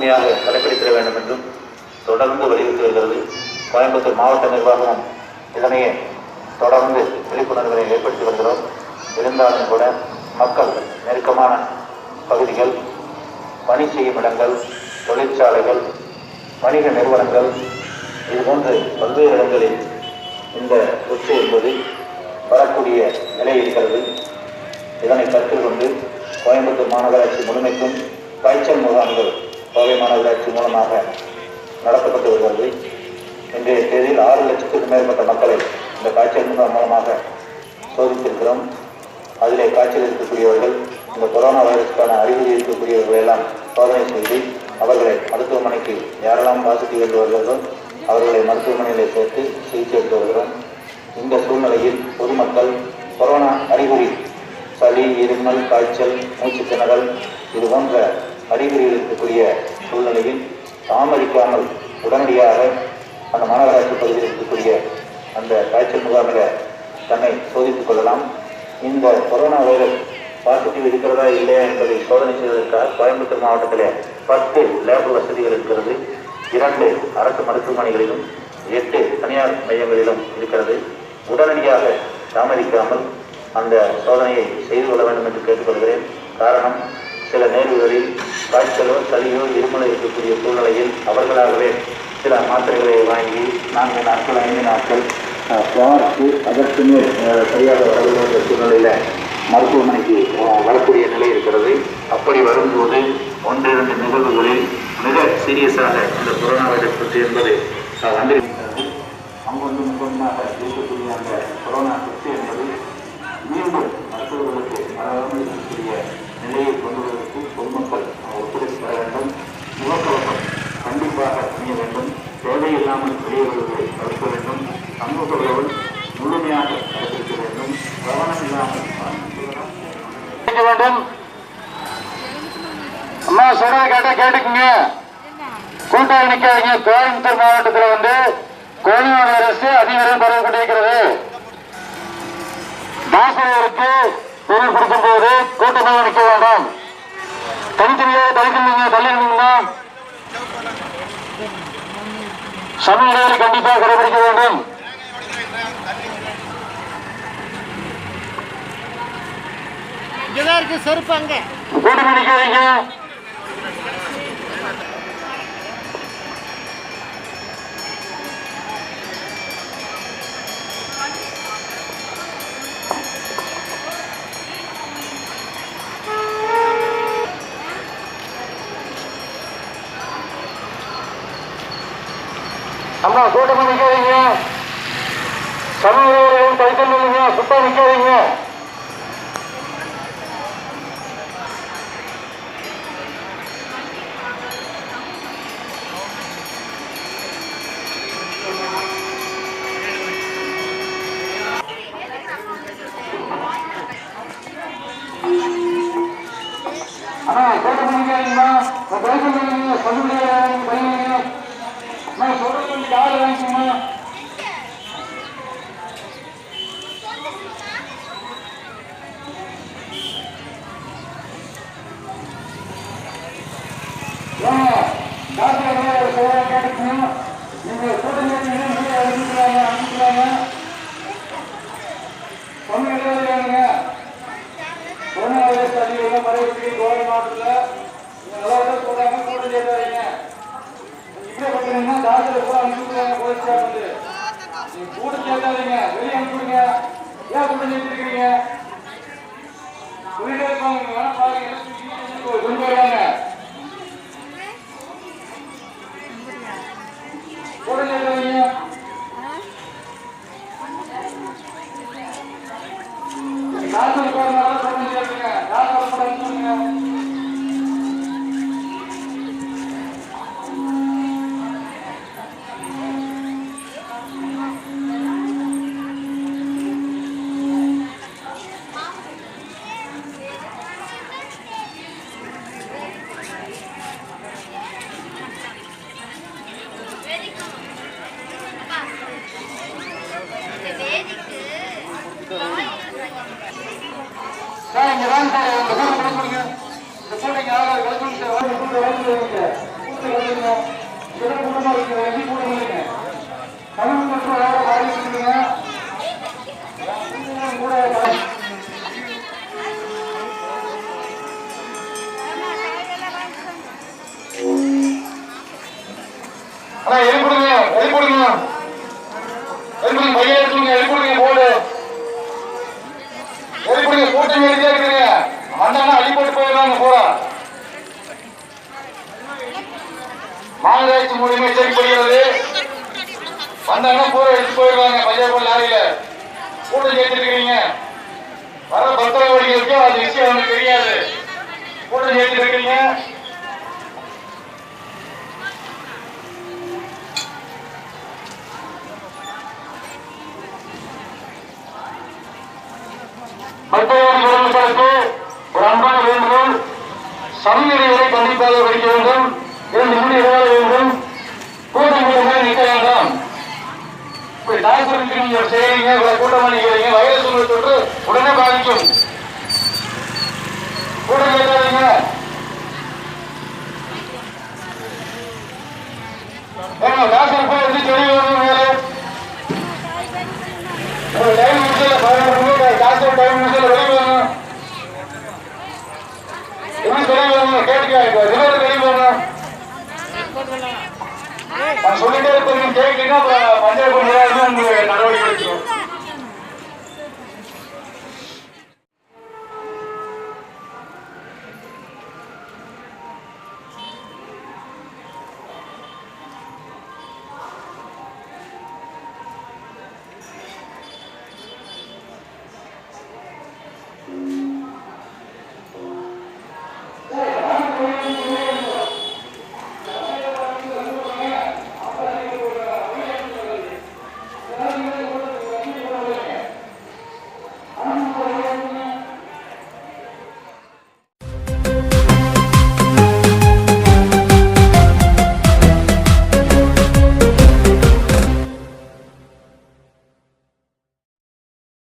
முழுமையாக கடைபிடித்திட வேண்டும் என்றும் தொடர்ந்து வலியுறுத்தி வருகிறது. கோயம்புத்தூர் மாவட்ட நிர்வாகமும் இதனையே தொடர்ந்து விழிப்புணர்வுகளை ஏற்படுத்தி வருகிறோம். இருந்தாலும் கூட மக்கள் நெருக்கமான பகுதிகள், பணி செய்யும் இடங்கள், தொழிற்சாலைகள், வணிக நிறுவனங்கள், இதுபோன்று பல்வேறு இடங்களில் இந்த தொற்று என்பது வரக்கூடிய நிலை இருக்கிறது. இதனை கருத்தில் கொண்டு கோயம்புத்தூர் மாநகராட்சி முழுமைக்கும் காய்ச்சல் முகாம்கள் கோவை மாநகராட்சி மூலமாக நடத்தப்பட்டு வருகிறது. இன்றைய தேதியில் 6 லட்சத்துக்கும் மேற்பட்ட மக்களை இந்த காய்ச்சல் முகாம் மூலமாக சோதித்திருக்கிறோம். அதிலே காய்ச்சல் இருக்கக்கூடியவர்கள், இந்த கொரோனா வைரஸுக்கான அறிகுறி இருக்கக்கூடியவர்கள் எல்லாம் சோதனை செய்து அவர்களை மருத்துவமனைக்கு யாரெல்லாம் பாசிட்டிவ் என்று வருகிறதோ அவர்களை மருத்துவமனையிலே சேர்த்து சிகிச்சை எடுத்து வருகிறோம். இந்த சூழ்நிலையில் பொதுமக்கள் கொரோனா அறிகுறி, சளி, இருமல், காய்ச்சல், மூச்சு திணறல் இது போன்ற அறிகுறிகள் இருக்கக்கூடிய சூழ்நிலையில் தாமதிக்காமல் உடனடியாக அந்த மாநகராட்சி பகுதியில் இருக்கக்கூடிய அந்த காய்ச்சல் முகாமில் தன்னை சோதித்துக் கொள்ளலாம். இந்த கொரோனா வைரஸ் பாசிட்டிவ் இருக்கிறதா இல்லையா என்பதை சோதனை செய்வதற்காக கோயம்புத்தூர் மாவட்டத்தில் 10 லேப் வசதிகள் இருக்கிறது. 2 அரசு மருத்துவமனைகளிலும் 8 தனியார் மையங்களிலும் இருக்கிறது. உடனடியாக தாமதிக்காமல் அந்த சோதனையை செய்து கொள்ள வேண்டும் என்று கேட்டுக்கொள்கிறேன். காரணம், சில நேர்வுகளில் காய்ச்சலோ, சளியோ, இருமலோ இருக்கக்கூடிய சூழ்நிலையில் அவர்களாகவே சில மாத்திரைகளை வாங்கி 4 நாட்கள் 5 நாட்கள் பார்த்து அதற்கு மேல் சரியாக வரக்கூடிய சூழ்நிலையில் மருத்துவமனைக்கு வரக்கூடிய நிலை இருக்கிறது. அப்படி வரும்போது 1-2 நிகழ்வுகளில் மிக சீரியஸாக இந்த கொரோனா வைரஸ் தொற்று என்பது வந்திருக்கிறது. அங்கு முக்கியமாக இருக்கக்கூடிய அந்த கொரோனா தொற்று என்பது மீண்டும் மருத்துவர்களுக்கு வராமல் இருக்கக்கூடிய நிலையை கொண்டு வருவதற்கு பொதுமக்கள் ஒத்துழைப்பு பெற வேண்டும். முகக்கவசம் கண்டிப்பாக அணிய வேண்டும். தேவையில்லாமல் வெளியே வருவதை தவிர்க்க வேண்டும். சமூக உறவு முழுமையாக கடைபிடிக்க வேண்டும். கவனம் இல்லாமல் வேண்டும். அம்மா சொல்றதை கேட்டா கேட்டுக்குங்க. கூட்டாளி நிக்காதீங்க. கோயம்புத்தூர் மாவட்டத்தில் கொரோனா வைரஸ் அதிகம் பரவி கொண்டிருக்கிறது. தாசருக்கு பொருள் கொடுக்கும் போது கூட்டமாக நிற்க வேண்டாம். தனித்தனியாக தள்ளிருந்தீங்கன்னா சமூக இடைவெளி கண்டிப்பாக கடைபிடிக்க வேண்டும். செருப்பாங்க கூட்டமாக நிற்காதீங்க. அம்மா கூட்டமாக நிற்காதீங்க. சமூக கைத்தல் இல்லைங்க. சுத்தா நிற்காதீங்க. அண்ணா கூட்டமாக நிற்காதீங்கம்மா. கைத்தல் இல்லைங்க. சமூக பையன் நான் சொல்றது யாரு வாங்கிக்கோமா. கேட்டுக்கணும். நீங்க கூட்டணி அனுப்பிக்கிறாங்க. சொன்ன இடைவெளியானுங்க. கொரோனா வைரஸ் அதிகம் பரவிட்டு கோவை மாவட்டத்தில் எல்லாரும் சொல்றாங்க. கூட்டம் சேர்த்தாதீங்க. பார்த்தீங்கன்னா டாக்டர் கூட அனுப்பிடுறாங்க. போலீஸ்கார் கூட சேர்த்தாதீங்க. வெளியே அனுப்பிடுங்க. ஏன் கூட்டம் சேர்த்துருக்கீங்க? சொல்லிட்டே இருப்பாங்க. வேணா பாருங்க. கொண்டு வருவாங்க. கூட்டம் சேர்த்தாதீங்க. டாக்டர் போறதுனால கூட்டம் சேர்த்துங்க. டாக்டர் கூட அனுப்பிடுங்க. இங்க வாங்க சார். இந்த கூட்டம் கொடுங்க. இந்த கூட்டம் யாராவது கலெக்டர் கூட்டம் இருக்கிறீங்க வந்தாங்கன்னா அள்ளி போட்டு போயிடறாங்க பூரா. மாநகராட்சி மூலியமா எச்சரிக்கப்படுகிறது. வந்தாங்கன்னா பூரா எடுத்து போயிடுவாங்க. பஞ்சாயத்து லாரியில கூட்டம் சேர்த்துருக்கிறீங்க. வர பத்திரவாதிகளுக்கு அது விஷயம் அவனுக்கு தெரியாது. கூட்டம் சேர்த்துட்டு இருக்கிறீங்க. பத்திரவாதி உறவுகளுக்கு ஒரு அன்பான வேண்டுகோள். சமநிலைகளை கண்டிப்பாக படிக்க வேண்டும். 2 நிமிடம் இடைவேளை வேண்டும். கூட்டம் கூட்டமாக நிற்க வேண்டாம். டாக்டருக்கு நீங்க செய்யறீங்க, கூட்டமா நிற்கிறீங்க. வைரஸ் உங்களை தொற்று உடனே பாதிக்கும். கூட்டம் கேட்காதீங்க. டாக்டர் போய் வந்து தெரிய வேலை ஒரு டைம் முடிச்சல 11 டாக்டர் டைம் முடிச்சல வெளியே வரணும். எப்படி வெளியே வரணும் கேட்டுக்க. ரிவர் வெளியே வரணும். நான் சொல்லிட்டே இருப்பேன். கேட்கலன்னா பஞ்சாயத்து உங்களுக்கு